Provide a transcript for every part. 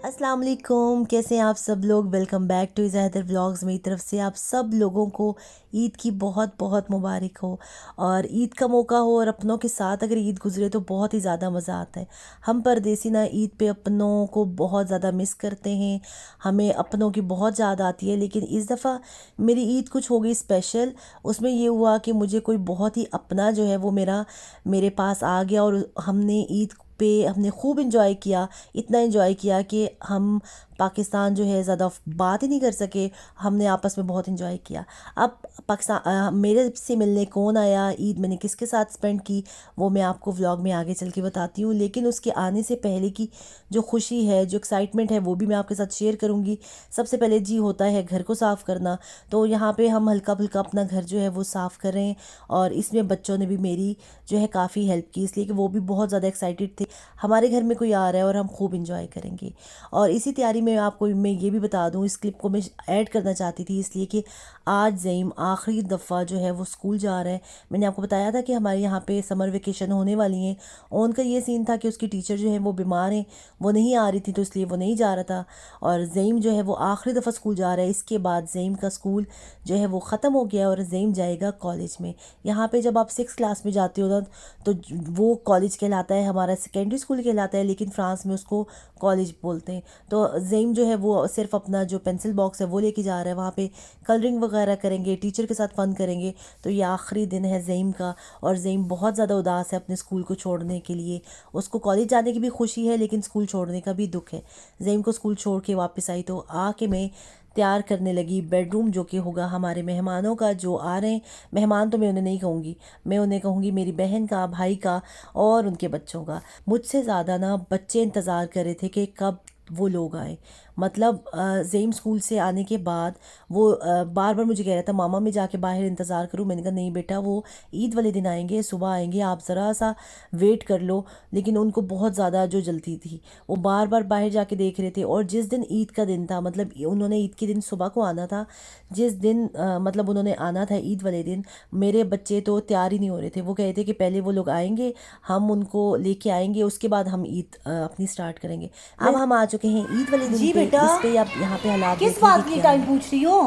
अस्सलाम वालेकुम, कैसे हैं आप सब लोग। वेलकम बैक टू ज़ाहिर व्लॉग्स। मेरी तरफ से आप सब लोगों को ईद की बहुत बहुत मुबारक हो। और ईद का मौका हो और अपनों के साथ अगर ईद गुजरे तो बहुत ही ज़्यादा मज़ा आता है। हम परदेसी ना ईद पे अपनों को बहुत ज़्यादा मिस करते हैं, हमें अपनों की बहुत याद आती है। लेकिन इस दफ़ा मेरी ईद कुछ हो गई स्पेशल। उसमें ये हुआ कि मुझे कोई बहुत ही अपना जो है वो मेरे पास आ गया और हमने ईद पे हमने खूब इंजॉय किया। इतना इंजॉय किया कि हम पाकिस्तान जो है ज़्यादा बात ही नहीं कर सके। हमने आपस में बहुत इंजॉय किया। अब पाकिस्तान मेरे से मिलने कौन आया, ईद मैंने किसके साथ स्पेंड की, वो मैं आपको व्लॉग में आगे चल के बताती हूँ। लेकिन उसके आने से पहले की जो खुशी है, जो एक्साइटमेंट है, वो भी मैं आपके साथ शेयर करूँगी। सबसे पहले जी होता है घर को साफ़ करना। तो यहाँ पे हम हल्का फुल्का अपना घर जो है वो साफ़ कर रहे हैं और इसमें बच्चों ने भी मेरी जो है काफ़ी हेल्प की, इसलिए कि वो भी बहुत ज़्यादा एक्साइटेड थे हमारे घर में कोई आ रहा है और हम खूब इंजॉय करेंगे। और इसी तैयारी में आपको मैं ये भी बता दूं, इस क्लिप को मैं ऐड करना चाहती थी इसलिए कि आज ज़ईम आखिरी दफ़ा जो है वो स्कूल जा रहा है। मैंने आपको बताया था कि हमारे यहाँ पे समर वेकेशन होने वाली हैं। उनका ये सीन था कि उसकी टीचर जो है वो बीमार हैं, वो नहीं आ रही थी, तो इसलिए वो नहीं जा रहा था। और ज़ईम जो है वो आखिरी दफ़ा स्कूल जा रहा है। इसके बाद ज़ईम का स्कूल जो है वो ख़त्म हो गया और ज़ईम जाएगा कॉलेज में। यहाँ पे जब आप 6 क्लास में जाते हो ना तो वो कॉलेज कहलाता है, हमारा सेकेंडरी स्कूल कहलाता है, लेकिन फ्रांस में उसको कॉलेज बोलते हैं। तो ज़ईम जो है वो सिर्फ अपना जो पेंसिल बॉक्स है वो लेके जा रहा है। वहाँ पे कलरिंग वगैरह करेंगे, टीचर के साथ फ़न करेंगे। तो ये आखिरी दिन है ज़ईम का और ज़ईम बहुत ज़्यादा उदास है अपने स्कूल को छोड़ने के लिए। उसको कॉलेज जाने की भी खुशी है लेकिन स्कूल छोड़ने का भी दुख है। ज़ईम को स्कूल छोड़ के वापस आई तो आके मैं तैयार करने लगी बेडरूम, जो कि होगा हमारे मेहमानों का जो आ रहे हैं। मेहमान तो मैं उन्हें नहीं कहूँगी, मैं उन्हें कहूँगी मेरी बहन का, भाई का और उनके बच्चों का। मुझसे ज़्यादा ना बच्चे इंतज़ार कर रहे थे कि कब वो लोग आए। मतलब ज़ेम स्कूल से आने के बाद वो बार बार मुझे कह रहा था मामा मैं जाके बाहर इंतज़ार करूँ। मैंने कहा नहीं बेटा, वो ईद वाले दिन आएंगे, सुबह आएंगे, आप ज़रा सा वेट कर लो। लेकिन उनको बहुत ज़्यादा जो जल्दी थी, वो बार बार बाहर जाके देख रहे थे। और जिस दिन ईद का दिन था, मतलब उन्होंने ईद के दिन सुबह को आना था, जिस दिन मतलब उन्होंने आना था ईद वाले दिन, मेरे बच्चे तो तैयार ही नहीं हो रहे थे। वो कह रहे थे कि पहले वो लोग आएंगे, हम उनको लेके आएंगे, उसके बाद हम ईद अपनी स्टार्ट करेंगे। अब हम आ चुके हैं ईद वाले दिन जी पे। बेटा, इस पे आप यहाँ पे हालात किस देखें कि बात के लिए क्या टाइम है। पूछ रही हो?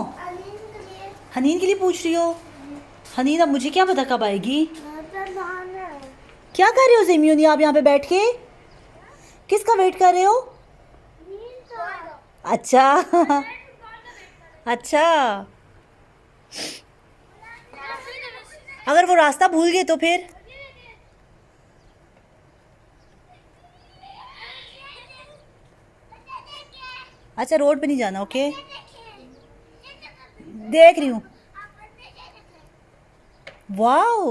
हनीन के लिए पूछ रही हो? हनीन अब मुझे क्या पता कब आएगी। क्या कर रहे हो जेमियोनी आप यहाँ पे बैठ के? किसका वेट कर रहे हो? अच्छा अच्छा, अगर वो रास्ता भूल गए तो फिर? अच्छा, रोड पे नहीं जाना, ओके। देख रही हूँ। वाओ,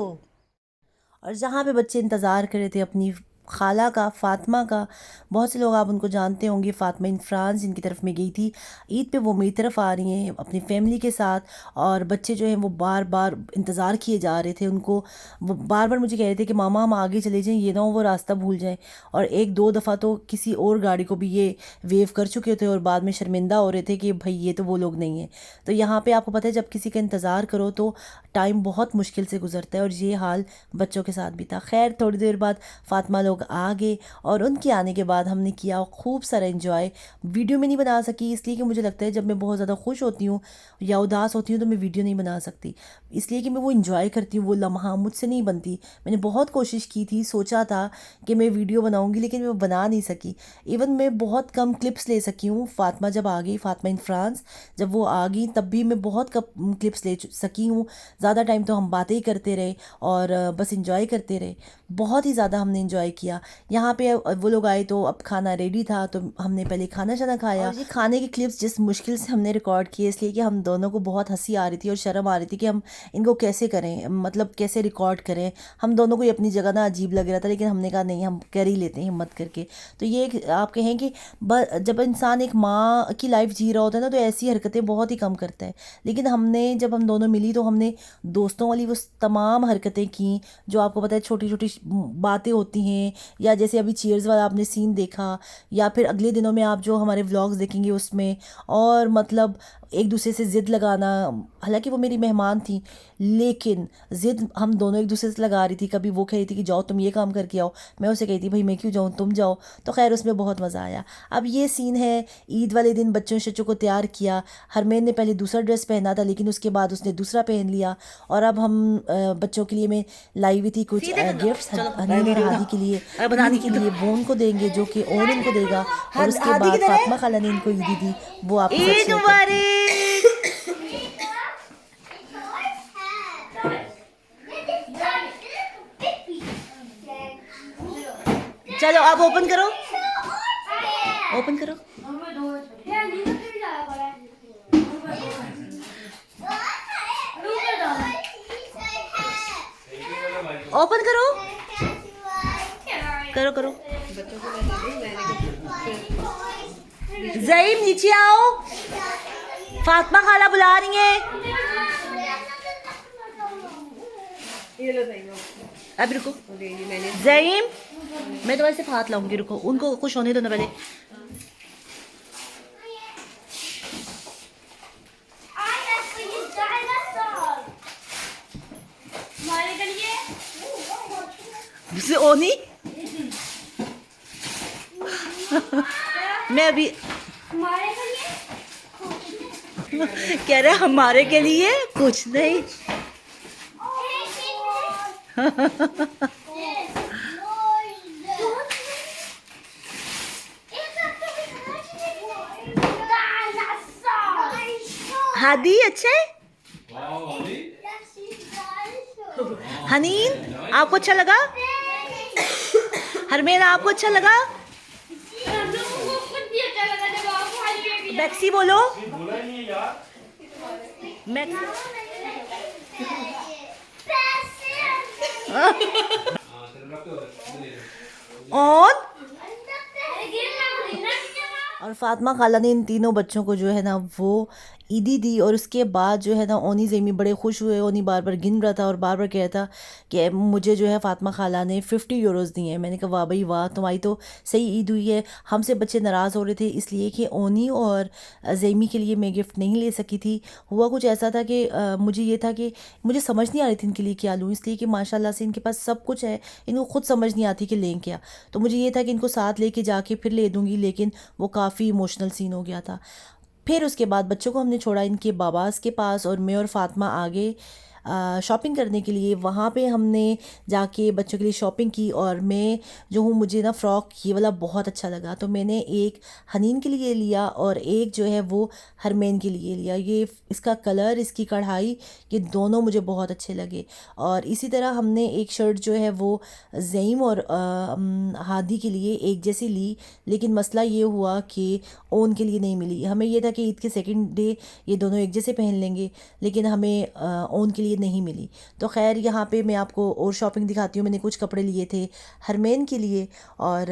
और जहाँ पे बच्चे इंतज़ार कर रहे थे अपनी खाला का, फ़ातिमा का, बहुत से लोग आप उनको जानते होंगे, फ़ातिमा इन फ्रांस जिनकी तरफ मैं गई थी ईद पे, वो मेरी तरफ आ रही हैं अपनी फैमिली के साथ। और बच्चे जो हैं वो बार बार इंतज़ार किए जा रहे थे उनको। वो बार बार मुझे कह रहे थे कि मामा हम आगे चले जाएं, ये ना हो वो रास्ता भूल जाएं। और एक दो दफ़ा तो किसी और गाड़ी को भी ये वेव कर चुके थे और बाद में शर्मिंदा हो रहे थे कि भाई ये तो वो लोग नहीं हैं। तो यहाँ पर आपको पता है जब किसी का इंतज़ार करो तो टाइम बहुत मुश्किल से गुजरता है, और ये हाल बच्चों के साथ भी था। खैर थोड़ी देर बाद फ़ातिमा लोग आ गए और उनके आने के बाद हमने किया खूब सारा एंजॉय। वीडियो में नहीं बना सकी इसलिए कि मुझे लगता है जब मैं बहुत ज़्यादा खुश होती हूँ या उदास होती हूँ तो मैं वीडियो नहीं बना सकती, इसलिए कि मैं वो इंजॉय करती हूँ। वो लम्हा मुझसे नहीं बनती। मैंने बहुत कोशिश की थी, सोचा था कि मैं वीडियो बनाऊँगी लेकिन मैं बना नहीं सकी। इवन मैं बहुत कम क्लिप्स ले सकी हूँ। फ़ातिमा जब आ गई, फ़ातिमा इन फ्रांस जब वो आ गई तब भी मैं बहुत कम क्लिप्स ले सकी हूँ। ज़्यादा टाइम तो हम बातें ही करते रहे और बस इंजॉय करते रहे। बहुत ही ज़्यादा हमने इंजॉय किया। यहाँ पे वो लोग आए तो अब खाना रेडी था तो हमने पहले खाना शाना खाया। और ये खाने के क्लिप्स जिस मुश्किल से हमने रिकॉर्ड किए इसलिए कि हम दोनों को बहुत हंसी आ रही थी और शर्म आ रही थी कि हम इनको कैसे करें, मतलब कैसे रिकॉर्ड करें। हम दोनों को ही अपनी जगह ना अजीब लग रहा था, लेकिन हमने कहा नहीं हम कर ही लेते हैं हिम्मत करके। तो ये आप कहें कि जब इंसान एक माँ की लाइफ जी रहा होता है ना तो ऐसी हरकतें बहुत ही कम करता है। लेकिन हमने जब हम दोनों मिली तो हमने दोस्तों वाली वो तमाम हरकतें की जो आपको पता है छोटी छोटी बातें होती हैं, या जैसे अभी चीयर्स वाला आपने सीन देखा, या फिर अगले दिनों में आप जो हमारे व्लॉग्स देखेंगे उसमें। और मतलब एक दूसरे से ज़िद लगाना। हालांकि वो मेरी मेहमान थी, लेकिन ज़िद हम दोनों एक दूसरे से लगा रही थी। कभी वो कह रही थी कि जाओ तुम ये काम करके आओ, मैं उसे कहती भाई मैं क्यों जाऊँ, तुम जाओ। तो खैर उसमें बहुत मज़ा आया। अब ये सीन है ईद वाले दिन बच्चों शच्चों को तैयार किया। हरमैन ने पहले दूसरा ड्रेस पहना था, लेकिन उसके बाद उसने दूसरा पहन लिया। और अब हम बच्चों के लिए मैं लाई हुई थी कुछ गिफ्ट्स हनीन और हादी के लिए, ईद के लिए। वो उनको देंगे जो कि ओन उनको देगा, और उसके हादी बाद किधर है? फातिमा खाला ने इनको ईदी दी, वो आपके साथ ईद शेयर करती हूँ। मुबारक। चलो अब ओपन करो, ओपन करो। ओपन करो, करो करो। ज़ईम नीचे आओ, फातिमा खाला बुला रही हैं। अभी रुको ज़ईम, मैं तुम्हारे सिर्फ हाथ लाऊंगी, रुको उनको खुश होने दो ना पहले। दूसरे ओनी मैं अभी कह रहे हमारे के लिए कुछ नहीं। हादी अच्छे हनीन, आपको अच्छा लगा? हरमेन आपको अच्छा लगा? मैक्सी बोलो। और फातिमा खाला ने इन तीनों बच्चों को जो है ना वो ईदी दी। और उसके बाद जो है ना ओनी ज़ेमी बड़े खुश हुए। ओनी बार बार गिन रहा था और बार बार कह रहा था कि मुझे जो है फातिमा खाला ने 50 यूरोज़ दिए हैं। मैंने कहा वाह भाई वाह, तुम्हारी तो सही ईद हुई है। हमसे बच्चे नाराज़ हो रहे थे इसलिए कि ओनी और ज़ेमी के लिए मैं गिफ्ट नहीं ले सकी थी। हुआ कुछ ऐसा था कि मुझे ये था कि मुझे समझ नहीं आ रही थी इनके लिए क्या लूँ, इसलिए कि माशाल्लाह से इनके पास सब कुछ है, इनको खुद समझ नहीं आती कि लें क्या। तो मुझे ये था कि इनको साथ लेके जाके फिर ले दूँगी, लेकिन वो काफ़ी इमोशनल सीन हो गया था। फिर उसके बाद बच्चों को हमने छोड़ा इनके बाबास के पास, और मैं और फातिमा आगे शॉपिंग करने के लिए। वहाँ पे हमने जाके बच्चों के लिए शॉपिंग की। और मैं जो हूँ, मुझे ना फ़्रॉक ये वाला बहुत अच्छा लगा, तो मैंने एक हनीन के लिए लिया और एक जो है वो हरमैन के लिए लिया। ये इसका कलर, इसकी कढ़ाई, ये दोनों मुझे बहुत अच्छे लगे। और इसी तरह हमने एक शर्ट जो है वो ज़ईम और हादी के लिए एक जैसी ली, लेकिन मसला ये हुआ कि ओन के लिए नहीं मिली। हमें ये था कि ईद के सेकंड डे ये दोनों एक जैसे पहन लेंगे, लेकिन हमें ओन के लिए नहीं मिली। तो खैर यहाँ पे मैं आपको और शॉपिंग दिखाती हूँ। मैंने कुछ कपड़े लिए थे हरमैन के लिए, और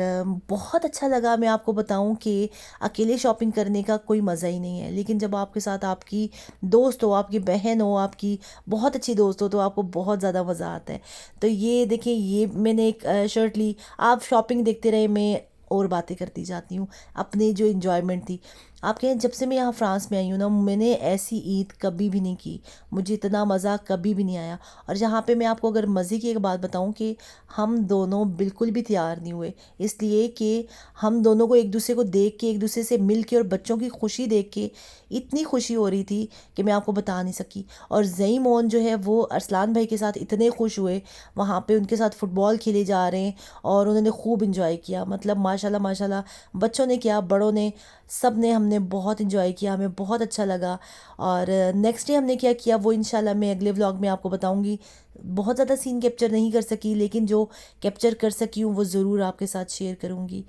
बहुत अच्छा लगा। मैं आपको बताऊँ कि अकेले शॉपिंग करने का कोई मज़ा ही नहीं है, लेकिन जब आपके साथ आपकी दोस्त हो, आपकी बहन हो, आपकी बहुत अच्छी दोस्त हो, तो आपको बहुत ज़्यादा मज़ा आता है। तो ये देखें, ये मैंने एक शर्ट ली। आप शॉपिंग देखते रहे, मैं और बातें करती जाती हूँ अपनी जो इन्जॉयमेंट थी। आप कहें जब से मैं यहाँ फ्रांस में आई हूँ ना, मैंने ऐसी ईद कभी भी नहीं की, मुझे इतना मज़ा कभी भी नहीं आया। और यहाँ पे मैं आपको अगर मज़े की एक बात बताऊँ कि हम दोनों बिल्कुल भी तैयार नहीं हुए, इसलिए कि हम दोनों को एक दूसरे को देख के, एक दूसरे से मिल के और बच्चों की खुशी देख के इतनी खुशी हो रही थी कि मैं आपको बता नहीं सकी। और ज़ईम ओन जो है वो अरसलान भाई के साथ इतने खुश हुए, वहाँ पे उनके साथ फ़ुटबॉल खेले जा रहे हैं और उन्होंने खूब इंजॉय किया। मतलब माशाल्लाह माशाल्लाह, बच्चों ने क्या, बड़ों ने, सब ने, हमने बहुत इंजॉय किया, हमें बहुत अच्छा लगा। और नेक्स्ट डे हमने क्या किया वो इंशाल्लाह मैं अगले व्लॉग में आपको बताऊंगी। बहुत ज़्यादा सीन कैप्चर नहीं कर सकी, लेकिन जो कैप्चर कर सकी हूँ वो ज़रूर आपके साथ शेयर करूँगी।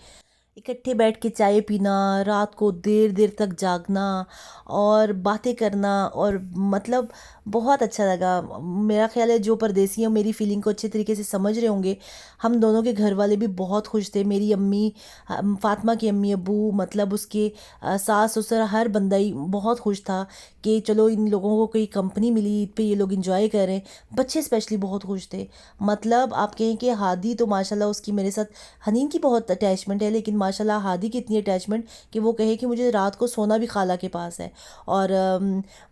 इकट्ठे बैठ के चाय पीना, रात को देर देर तक जागना और बातें करना, और मतलब बहुत अच्छा लगा। मेरा ख्याल है जो परदेसी हैं मेरी फीलिंग को अच्छे तरीके से समझ रहे होंगे। हम दोनों के घर वाले भी बहुत खुश थे। मेरी अम्मी, फातिमा की अम्मी अब्बू, मतलब उसके सास ससुर, हर बंदा ही बहुत खुश था कि चलो इन लोगों को कोई कंपनी मिली ईद पे, ये लोग इंजॉय कर रहे हैं। बच्चे स्पेशली बहुत खुश थे। मतलब आप कहें कि हादी तो माशाल्लाह उसकी मेरे साथ हनीन की बहुत अटैचमेंट है, लेकिन माशाल्लाह हादी की इतनी अटैचमेंट कि वो कहे कि मुझे रात को सोना भी खाला के पास है। और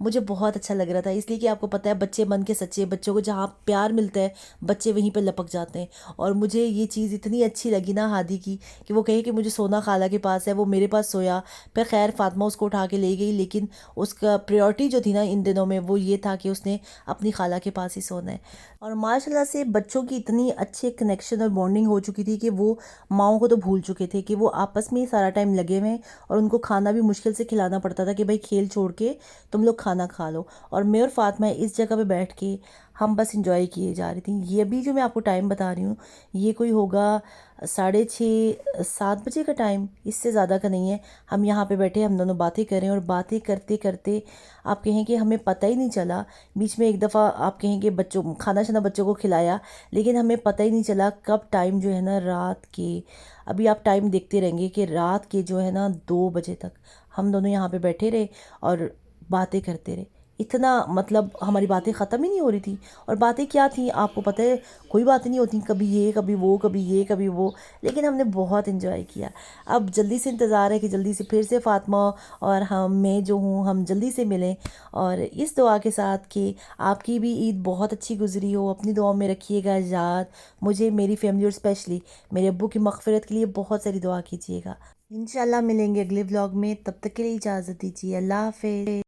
मुझे बहुत अच्छा लग रहा था, इसलिए कि आपको पता है बच्चे मन के सच्चे, बच्चों को जहाँ प्यार मिलता है बच्चे वहीं पर लपक जाते हैं। और मुझे ये चीज़ इतनी अच्छी लगी ना हादी की, कि वो कहे कि मुझे सोना खाला के पास है, वो मेरे पास सोया। फिर खैर फातिमा उसको उठा के ले गई, लेकिन उसका प्रायोरिटी जो थी ना इन दिनों में वो ये था कि उसने अपनी खाला के पास ही सोना है। और माशाल्लाह से बच्चों की इतनी अच्छी कनेक्शन और बॉन्डिंग हो चुकी थी कि वो माओ को तो भूल चुके थे, कि वो आपस में ही सारा टाइम लगे हुए हैं। और उनको खाना भी मुश्किल से खिलाना पड़ता था कि भाई खेल छोड़ के तुम लोग खाना खा लो। और मैं और फातिमा इस जगह पे बैठ के हम बस इंजॉय किए जा रही थी। ये भी जो मैं आपको टाइम बता रही हूँ, ये कोई होगा 6:30-7 बजे का टाइम, इससे ज़्यादा का नहीं है। हम यहाँ पे बैठे हम दोनों बातें करें, और बातें करते करते आप कहें कि हमें पता ही नहीं चला। बीच में एक दफ़ा आप कहें कि बच्चों खाना शाना बच्चों को खिलाया, लेकिन हमें पता ही नहीं चला कब टाइम जो है ना रात के, अभी आप टाइम देखते रहेंगे कि रात के जो है ना 2 बजे तक हम दोनों यहाँ पे बैठे रहे और बातें करते रहे। इतना मतलब हमारी बातें ख़त्म ही नहीं हो रही थी। और बातें क्या थी आपको पता है, कोई बातें नहीं होती, कभी ये कभी वो, कभी ये कभी वो, लेकिन हमने बहुत इन्जॉय किया। अब जल्दी से इंतज़ार है कि जल्दी से फिर से फातिमा और मैं जो हूँ हम जल्दी से मिलें। और इस दुआ के साथ कि आपकी भी ईद बहुत अच्छी गुजरी हो, अपनी दुआ में रखिएगा याद। मुझे, मेरी फैमिली और स्पेशली मेरे अब्बू की मग़फ़िरत के लिए बहुत सारी दुआ कीजिएगा। इंशाल्लाह मिलेंगे अगले व्लॉग में, तब तक के लिए इजाज़त दीजिए। अल्लाह हाफ़िज़।